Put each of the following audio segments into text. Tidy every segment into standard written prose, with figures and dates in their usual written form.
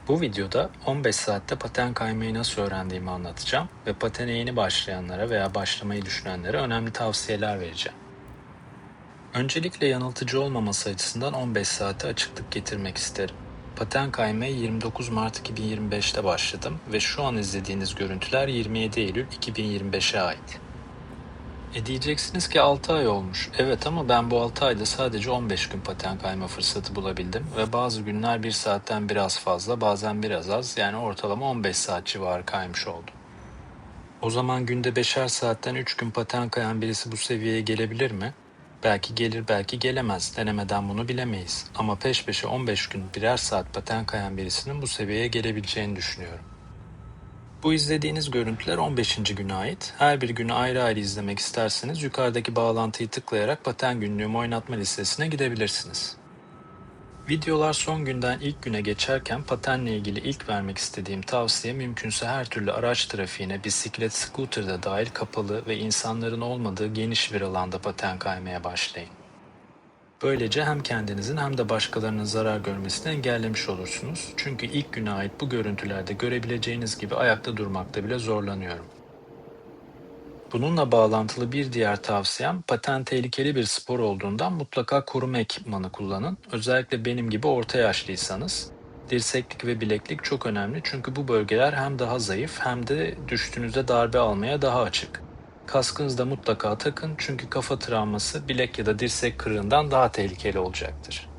Bu videoda 15 saatte paten kaymayı nasıl öğrendiğimi anlatacağım ve patene yeni başlayanlara veya başlamayı düşünenlere önemli tavsiyeler vereceğim. Öncelikle yanıltıcı olmaması açısından 15 saate açıklık getirmek isterim. Paten kaymaya 29 Mart 2025'te başladım ve şu an izlediğiniz görüntüler 27 Eylül 2025'e ait. Diyeceksiniz ki 6 ay olmuş. Evet, ama ben bu 6 ayda sadece 15 gün paten kayma fırsatı bulabildim ve bazı günler 1 saatten biraz fazla, bazen biraz az, yani ortalama 15 saat civarı kaymış oldum. O zaman günde 5'er saatten 3 gün paten kayan birisi bu seviyeye gelebilir mi? Belki gelir, belki gelemez. Denemeden bunu bilemeyiz. Ama peş peşe 15 gün birer saat paten kayan birisinin bu seviyeye gelebileceğini düşünüyorum. Bu izlediğiniz görüntüler 15. güne ait. Her bir günü ayrı ayrı izlemek isterseniz yukarıdaki bağlantıyı tıklayarak paten günlüğümü oynatma listesine gidebilirsiniz. Videolar son günden ilk güne geçerken patenle ilgili ilk vermek istediğim tavsiye mümkünse her türlü araç trafiğine, bisiklet, scooter da dahil kapalı ve insanların olmadığı geniş bir alanda paten kaymaya başlayın. Böylece hem kendinizin hem de başkalarının zarar görmesini engellemiş olursunuz. Çünkü ilk güne ait bu görüntülerde görebileceğiniz gibi ayakta durmakta bile zorlanıyorum. Bununla bağlantılı bir diğer tavsiyem, paten tehlikeli bir spor olduğundan mutlaka koruma ekipmanı kullanın. Özellikle benim gibi orta yaşlıysanız. Dirseklik ve bileklik çok önemli, çünkü bu bölgeler hem daha zayıf hem de düştüğünüzde darbe almaya daha açık. Kaskınızı da mutlaka takın, çünkü kafa travması bilek ya da dirsek kırığından daha tehlikeli olacaktır.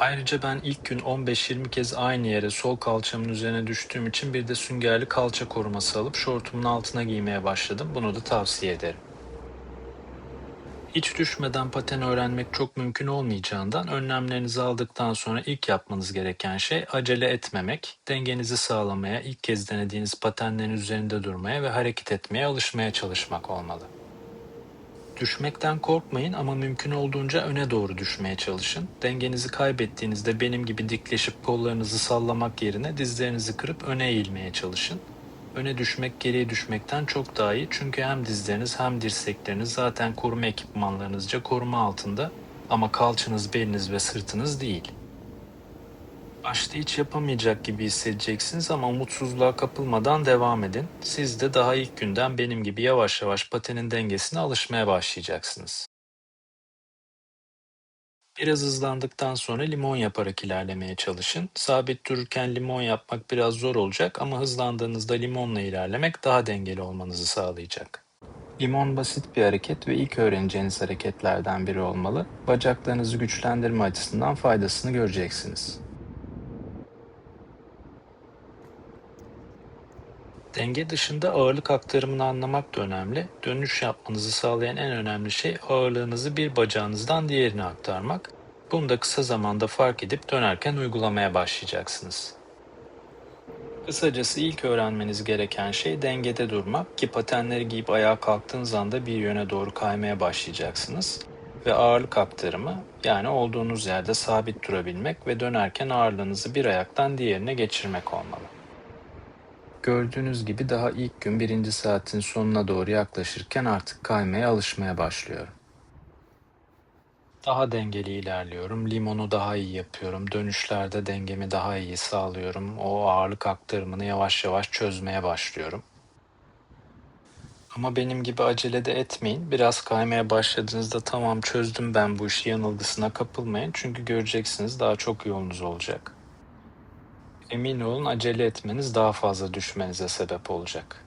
Ayrıca ben ilk gün 15-20 kez aynı yere sol kalçamın üzerine düştüğüm için bir de süngerli kalça koruması alıp şortumun altına giymeye başladım. Bunu da tavsiye ederim. Hiç düşmeden paten öğrenmek çok mümkün olmayacağından önlemlerinizi aldıktan sonra ilk yapmanız gereken şey acele etmemek, dengenizi sağlamaya, ilk kez denediğiniz patenlerin üzerinde durmaya ve hareket etmeye alışmaya çalışmak olmalı. Düşmekten korkmayın, ama mümkün olduğunca öne doğru düşmeye çalışın. Dengenizi kaybettiğinizde benim gibi dikleşip kollarınızı sallamak yerine dizlerinizi kırıp öne eğilmeye çalışın. Öne düşmek geriye düşmekten çok daha iyi, çünkü hem dizleriniz hem dirsekleriniz zaten koruma ekipmanlarınızca koruma altında, ama kalçanız, beliniz ve sırtınız değil. Başta hiç yapamayacak gibi hissedeceksiniz, ama umutsuzluğa kapılmadan devam edin. Siz de daha ilk günden benim gibi yavaş yavaş patenin dengesine alışmaya başlayacaksınız. Biraz hızlandıktan sonra limon yaparak ilerlemeye çalışın. Sabit dururken limon yapmak biraz zor olacak, ama hızlandığınızda limonla ilerlemek daha dengeli olmanızı sağlayacak. Limon basit bir hareket ve ilk öğreneceğiniz hareketlerden biri olmalı. Bacaklarınızı güçlendirme açısından faydasını göreceksiniz. Denge dışında ağırlık aktarımını anlamak da önemli. Dönüş yapmanızı sağlayan en önemli şey ağırlığınızı bir bacağınızdan diğerine aktarmak. Bunu da kısa zamanda fark edip dönerken uygulamaya başlayacaksınız. Kısacası ilk öğrenmeniz gereken şey dengede durmak, ki patenleri giyip ayağa kalktığınız anda bir yöne doğru kaymaya başlayacaksınız. Ve ağırlık aktarımı, yani olduğunuz yerde sabit durabilmek ve dönerken ağırlığınızı bir ayaktan diğerine geçirmek olmalı. Gördüğünüz gibi daha ilk gün birinci saatin sonuna doğru yaklaşırken artık kaymaya alışmaya başlıyorum. Daha dengeli ilerliyorum, limonu daha iyi yapıyorum, dönüşlerde dengemi daha iyi sağlıyorum, o ağırlık aktarımını yavaş yavaş çözmeye başlıyorum. Ama benim gibi acele de etmeyin. Biraz kaymaya başladığınızda tamam çözdüm ben bu işi yanılgısına kapılmayın, çünkü göreceksiniz daha çok yolunuz olacak. Emin olun, acele etmeniz daha fazla düşmenize sebep olacak.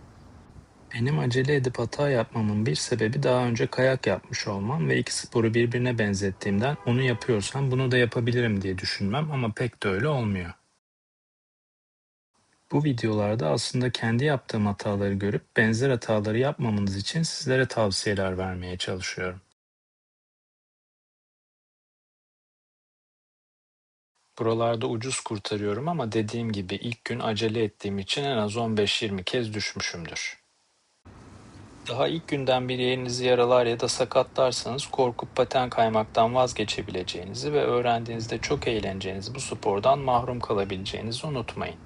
Benim acele edip hata yapmamın bir sebebi daha önce kayak yapmış olmam ve iki sporu birbirine benzettiğimden onu yapıyorsam bunu da yapabilirim diye düşünmem, ama pek de öyle olmuyor. Bu videolarda aslında kendi yaptığım hataları görüp benzer hataları yapmamanız için sizlere tavsiyeler vermeye çalışıyorum. Buralarda ucuz kurtarıyorum, ama dediğim gibi ilk gün acele ettiğim için en az 15-20 kez düşmüşümdür. Daha ilk günden bir yerinizi yaralar ya da sakatlarsanız korkup paten kaymaktan vazgeçebileceğinizi ve öğrendiğinizde çok eğleneceğiniz bu spordan mahrum kalabileceğinizi unutmayın.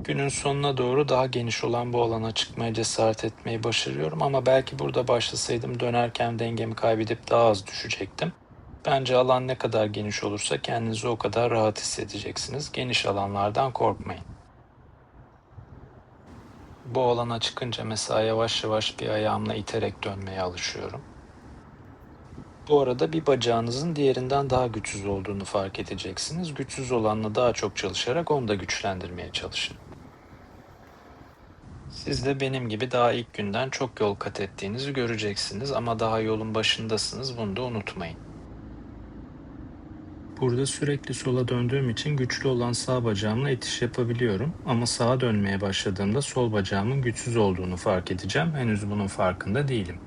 Günün sonuna doğru daha geniş olan bu alana çıkmaya cesaret etmeyi başarıyorum ama belki burada başlasaydım dönerken dengemi kaybedip daha az düşecektim. Bence alan ne kadar geniş olursa kendinizi o kadar rahat hissedeceksiniz. Geniş alanlardan korkmayın. Bu alana çıkınca mesela yavaş yavaş bir ayağımla iterek dönmeye alışıyorum. Bu arada bir bacağınızın diğerinden daha güçsüz olduğunu fark edeceksiniz. Güçsüz olanla daha çok çalışarak onu da güçlendirmeye çalışın. Siz de benim gibi daha ilk günden çok yol kat ettiğinizi göreceksiniz ama daha yolun başındasınız, bunu da unutmayın. Burada sürekli sola döndüğüm için güçlü olan sağ bacağımla itiş yapabiliyorum ama sağa dönmeye başladığımda sol bacağımın güçsüz olduğunu fark edeceğim. Henüz bunun farkında değilim.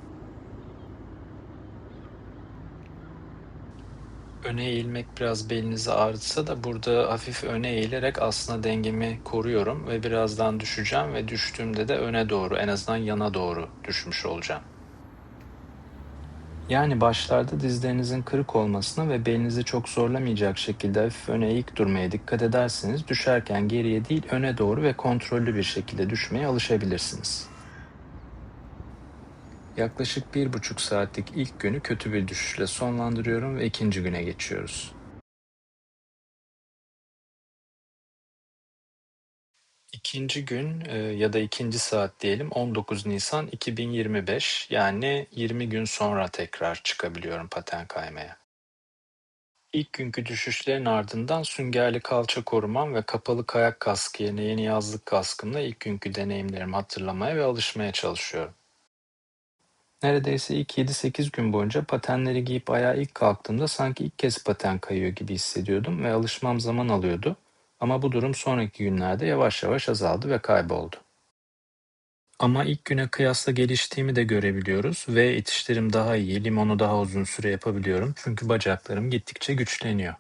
Öne eğilmek biraz belinizi ağrıtsa da burada hafif öne eğilerek aslında dengemi koruyorum ve birazdan düşeceğim ve düştüğümde de öne doğru, en azından yana doğru düşmüş olacağım. Yani başlarda dizlerinizin kırık olmasına ve belinizi çok zorlamayacak şekilde hafif öne eğik durmaya dikkat ederseniz düşerken geriye değil öne doğru ve kontrollü bir şekilde düşmeye alışabilirsiniz. Yaklaşık 1,5 saatlik ilk günü kötü bir düşüşle sonlandırıyorum ve ikinci güne geçiyoruz. İkinci gün ya da ikinci saat diyelim 19 Nisan 2025, yani 20 gün sonra tekrar çıkabiliyorum paten kaymaya. İlk günkü düşüşlerin ardından süngerli kalça korumam ve kapalı kayak kaskı yerine yeni yazlık kaskımla ilk günkü deneyimlerimi hatırlamaya ve alışmaya çalışıyorum. Neredeyse ilk 7-8 gün boyunca patenleri giyip ayağa ilk kalktığımda sanki ilk kez paten kayıyor gibi hissediyordum ve alışmam zaman alıyordu. Ama bu durum sonraki günlerde yavaş yavaş azaldı ve kayboldu. Ama ilk güne kıyasla geliştiğimi de görebiliyoruz ve itişlerim daha iyi, limonu daha uzun süre yapabiliyorum çünkü bacaklarım gittikçe güçleniyor.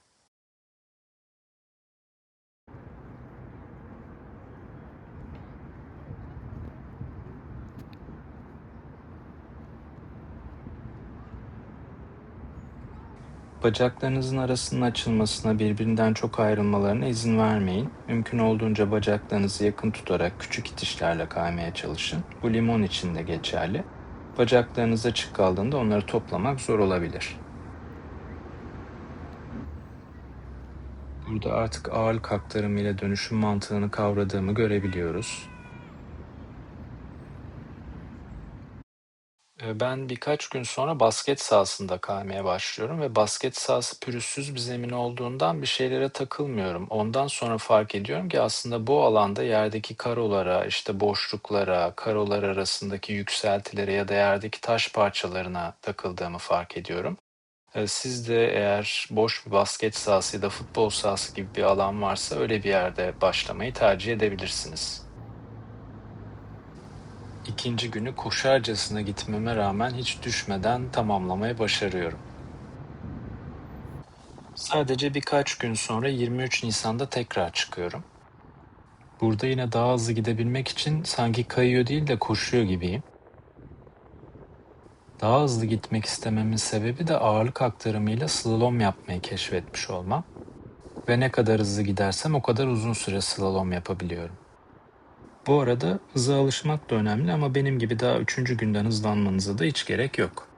Bacaklarınızın arasının açılmasına, birbirinden çok ayrılmalarına izin vermeyin. Mümkün olduğunca bacaklarınızı yakın tutarak küçük itişlerle kaymaya çalışın. Bu limon için de geçerli. Bacaklarınız açık kaldığında onları toplamak zor olabilir. Burada artık ağırlık aktarımıyla dönüşüm mantığını kavradığımı görebiliyoruz. Ben birkaç gün sonra basket sahasında kaymaya başlıyorum ve basket sahası pürüzsüz bir zemin olduğundan bir şeylere takılmıyorum. Ondan sonra fark ediyorum ki aslında bu alanda yerdeki karolara, işte boşluklara, karolar arasındaki yükseltilere ya da yerdeki taş parçalarına takıldığımı fark ediyorum. Siz de eğer boş bir basket sahası ya da futbol sahası gibi bir alan varsa öyle bir yerde başlamayı tercih edebilirsiniz. İkinci günü koşarcasına gitmeme rağmen hiç düşmeden tamamlamayı başarıyorum. Sadece birkaç gün sonra 23 Nisan'da tekrar çıkıyorum. Burada yine daha hızlı gidebilmek için sanki kayıyor değil de koşuyor gibiyim. Daha hızlı gitmek istememin sebebi de ağırlık aktarımıyla slalom yapmayı keşfetmiş olmam. Ve ne kadar hızlı gidersem o kadar uzun süre slalom yapabiliyorum. Bu arada hıza alışmak da önemli ama benim gibi daha üçüncü günden hızlanmanıza da hiç gerek yok.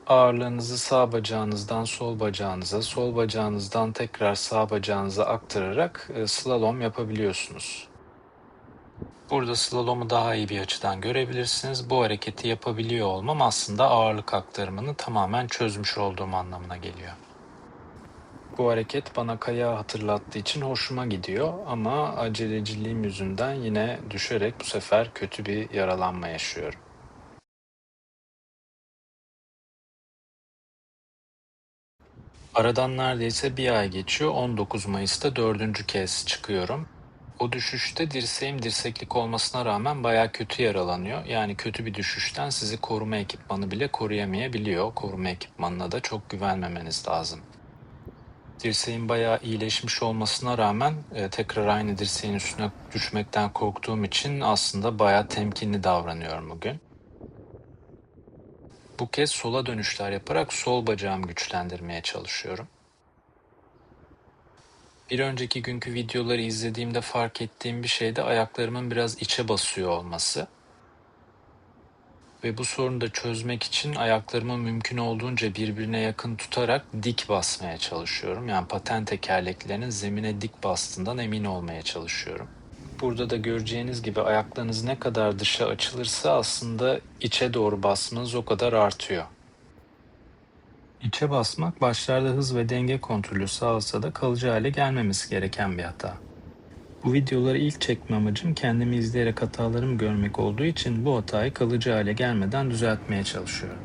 Ağırlığınızı sağ bacağınızdan sol bacağınıza, sol bacağınızdan tekrar sağ bacağınıza aktararak slalom yapabiliyorsunuz. Burada slalomu daha iyi bir açıdan görebilirsiniz. Bu hareketi yapabiliyor olmam aslında ağırlık aktarımını tamamen çözmüş olduğum anlamına geliyor. Bu hareket bana kayağı hatırlattığı için hoşuma gidiyor ama aceleciliğim yüzünden yine düşerek bu sefer kötü bir yaralanma yaşıyorum. Aradan neredeyse bir ay geçiyor. 19 Mayıs'ta dördüncü kez çıkıyorum. O düşüşte dirseğim dirseklik olmasına rağmen bayağı kötü yaralanıyor. Yani kötü bir düşüşten sizi koruma ekipmanı bile koruyamayabiliyor. Koruma ekipmanına da çok güvenmemeniz lazım. Dirseğim bayağı iyileşmiş olmasına rağmen tekrar aynı dirseğin üstüne düşmekten korktuğum için aslında bayağı temkinli davranıyorum bugün. Bu kez sola dönüşler yaparak sol bacağımı güçlendirmeye çalışıyorum. Bir önceki günkü videoları izlediğimde fark ettiğim bir şey de ayaklarımın biraz içe basıyor olması. Ve bu sorunu da çözmek için ayaklarımı mümkün olduğunca birbirine yakın tutarak dik basmaya çalışıyorum. Yani paten tekerleklerinin zemine dik bastığından emin olmaya çalışıyorum. Burada da göreceğiniz gibi ayaklarınız ne kadar dışa açılırsa aslında içe doğru basmanız o kadar artıyor. İçe basmak başlarda hız ve denge kontrolü sağlasa da kalıcı hale gelmemesi gereken bir hata. Bu videoları ilk çekme amacım kendimi izleyerek hatalarımı görmek olduğu için bu hatayı kalıcı hale gelmeden düzeltmeye çalışıyorum.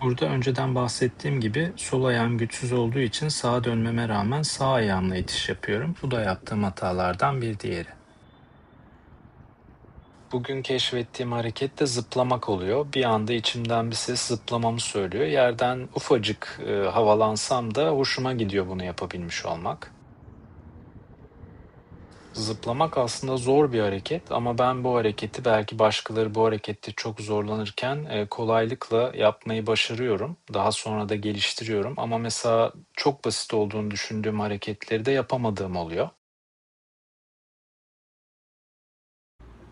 Burada önceden bahsettiğim gibi sol ayağım güçsüz olduğu için sağa dönmeme rağmen sağ ayağımla itiş yapıyorum. Bu da yaptığım hatalardan bir diğeri. Bugün keşfettiğim hareket de zıplamak oluyor. Bir anda içimden bir ses zıplamamı söylüyor. Yerden ufacık havalansam da hoşuma gidiyor bunu yapabilmiş olmak. Zıplamak aslında zor bir hareket ama ben bu hareketi belki başkaları bu harekette çok zorlanırken kolaylıkla yapmayı başarıyorum. Daha sonra da geliştiriyorum ama mesela çok basit olduğunu düşündüğüm hareketleri de yapamadığım oluyor.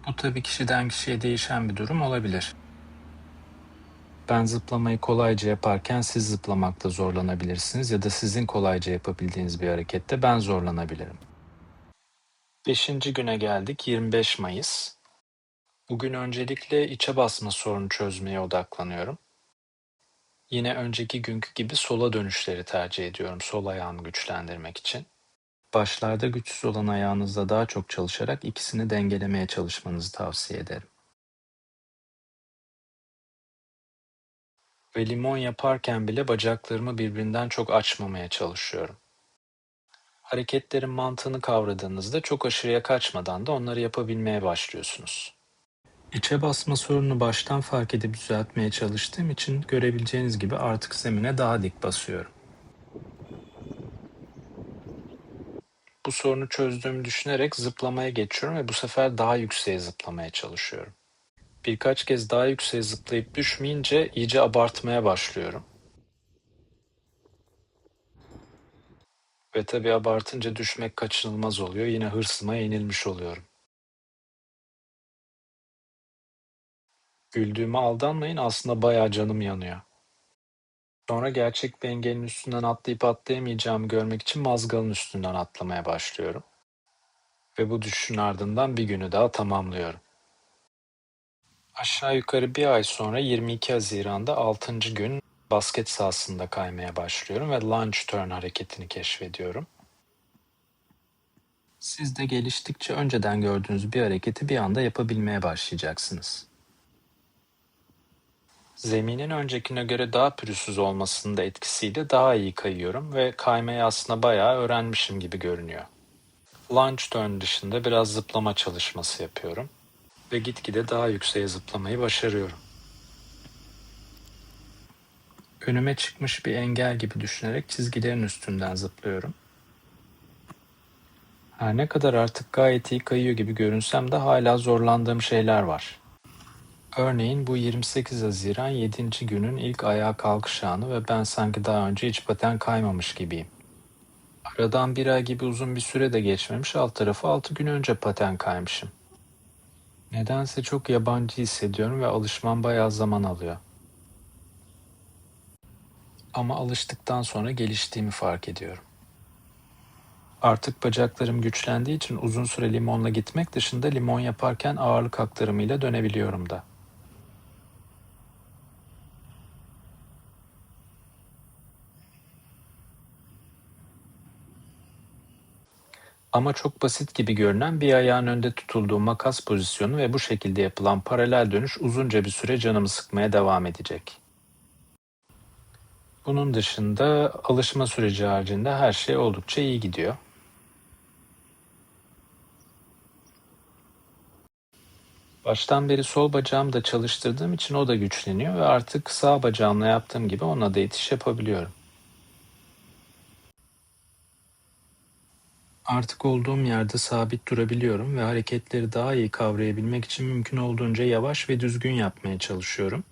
Bu tabii kişiden kişiye değişen bir durum olabilir. Ben zıplamayı kolayca yaparken siz zıplamakta zorlanabilirsiniz ya da sizin kolayca yapabildiğiniz bir harekette ben zorlanabilirim. 5. güne geldik, 25 Mayıs. Bugün öncelikle içe basma sorunu çözmeye odaklanıyorum. Yine önceki günkü gibi sola dönüşleri tercih ediyorum sol ayağımı güçlendirmek için. Başlarda güçsüz olan ayağınızla daha çok çalışarak ikisini dengelemeye çalışmanızı tavsiye ederim. Ve limon yaparken bile bacaklarımı birbirinden çok açmamaya çalışıyorum. Hareketlerin mantığını kavradığınızda çok aşırıya kaçmadan da onları yapabilmeye başlıyorsunuz. İçe basma sorununu baştan fark edip düzeltmeye çalıştığım için görebileceğiniz gibi artık zemine daha dik basıyorum. Bu sorunu çözdüğümü düşünerek zıplamaya geçiyorum ve bu sefer daha yükseğe zıplamaya çalışıyorum. Birkaç kez daha yükseğe zıplayıp düşmeyince iyice abartmaya başlıyorum. Ve tabii abartınca düşmek kaçınılmaz oluyor. Yine hırsıma yenilmiş oluyorum. Güldüğüme aldanmayın, aslında bayağı canım yanıyor. Sonra gerçek bir engelin üstünden atlayıp atlayamayacağımı görmek için mazgalın üstünden atlamaya başlıyorum. Ve bu düşüşün ardından bir günü daha tamamlıyorum. Aşağı yukarı bir ay sonra 22 Haziran'da 6. gün basket sahasında kaymaya başlıyorum ve lunge turn hareketini keşfediyorum. Siz de geliştikçe önceden gördüğünüz bir hareketi bir anda yapabilmeye başlayacaksınız. Zeminin öncekine göre daha pürüzsüz olmasının da etkisiyle daha iyi kayıyorum ve kaymayı aslında bayağı öğrenmişim gibi görünüyor. Lunge turn dışında biraz zıplama çalışması yapıyorum ve gitgide daha yükseğe zıplamayı başarıyorum. Önüme çıkmış bir engel gibi düşünerek çizgilerin üstünden zıplıyorum. Her ne kadar artık gayet iyi kayıyor gibi görünsem de hala zorlandığım şeyler var. Örneğin bu 28 Haziran 7. günün ilk ayağa kalkış anı ve ben sanki daha önce hiç paten kaymamış gibiyim. Aradan bir ay gibi uzun bir süre de geçmemiş, alt tarafı 6 gün önce paten kaymışım. Nedense çok yabancı hissediyorum ve alışmam bayağı zaman alıyor. Ama alıştıktan sonra geliştiğimi fark ediyorum. Artık bacaklarım güçlendiği için uzun süre limonla gitmek dışında limon yaparken ağırlık aktarımıyla dönebiliyorum da. Ama çok basit gibi görünen bir ayağın önde tutulduğu makas pozisyonu ve bu şekilde yapılan paralel dönüş uzunca bir süre canımı sıkmaya devam edecek. Bunun dışında alışma süreci haricinde her şey oldukça iyi gidiyor. Baştan beri sol bacağımı da çalıştırdığım için o da güçleniyor ve artık sağ bacağımla yaptığım gibi ona da itiş yapabiliyorum. Artık olduğum yerde sabit durabiliyorum ve hareketleri daha iyi kavrayabilmek için mümkün olduğunca yavaş ve düzgün yapmaya çalışıyorum.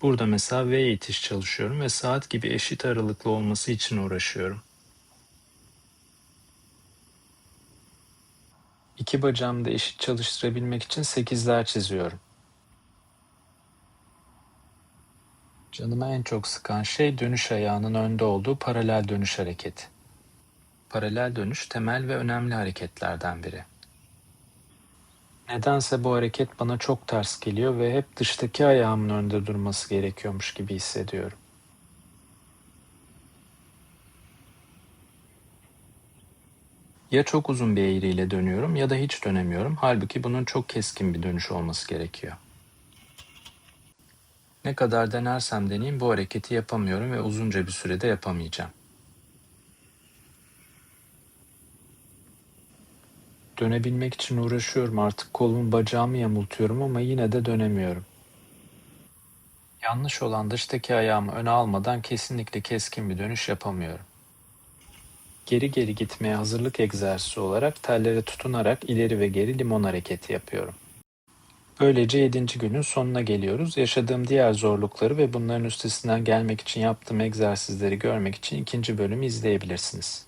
Burada mesela V itiş çalışıyorum ve saat gibi eşit aralıklı olması için uğraşıyorum. İki bacağımı da eşit çalıştırabilmek için 8'ler çiziyorum. Canıma en çok sıkan şey dönüş ayağının önde olduğu paralel dönüş hareketi. Paralel dönüş temel ve önemli hareketlerden biri. Nedense bu hareket bana çok ters geliyor ve hep dıştaki ayağımın önde durması gerekiyormuş gibi hissediyorum. Ya çok uzun bir eğriyle dönüyorum ya da hiç dönemiyorum. Halbuki bunun çok keskin bir dönüş olması gerekiyor. Ne kadar denersem deneyeyim bu hareketi yapamıyorum ve uzunca bir sürede yapamayacağım. Dönebilmek için uğraşıyorum, artık kolumu bacağımı yamultuyorum ama yine de dönemiyorum. Yanlış olan dıştaki ayağımı öne almadan kesinlikle keskin bir dönüş yapamıyorum. Geri geri gitmeye hazırlık egzersizi olarak tellere tutunarak ileri ve geri limon hareketi yapıyorum. Böylece 7. günün sonuna geliyoruz. Yaşadığım diğer zorlukları ve bunların üstesinden gelmek için yaptığım egzersizleri görmek için 2. bölümü izleyebilirsiniz.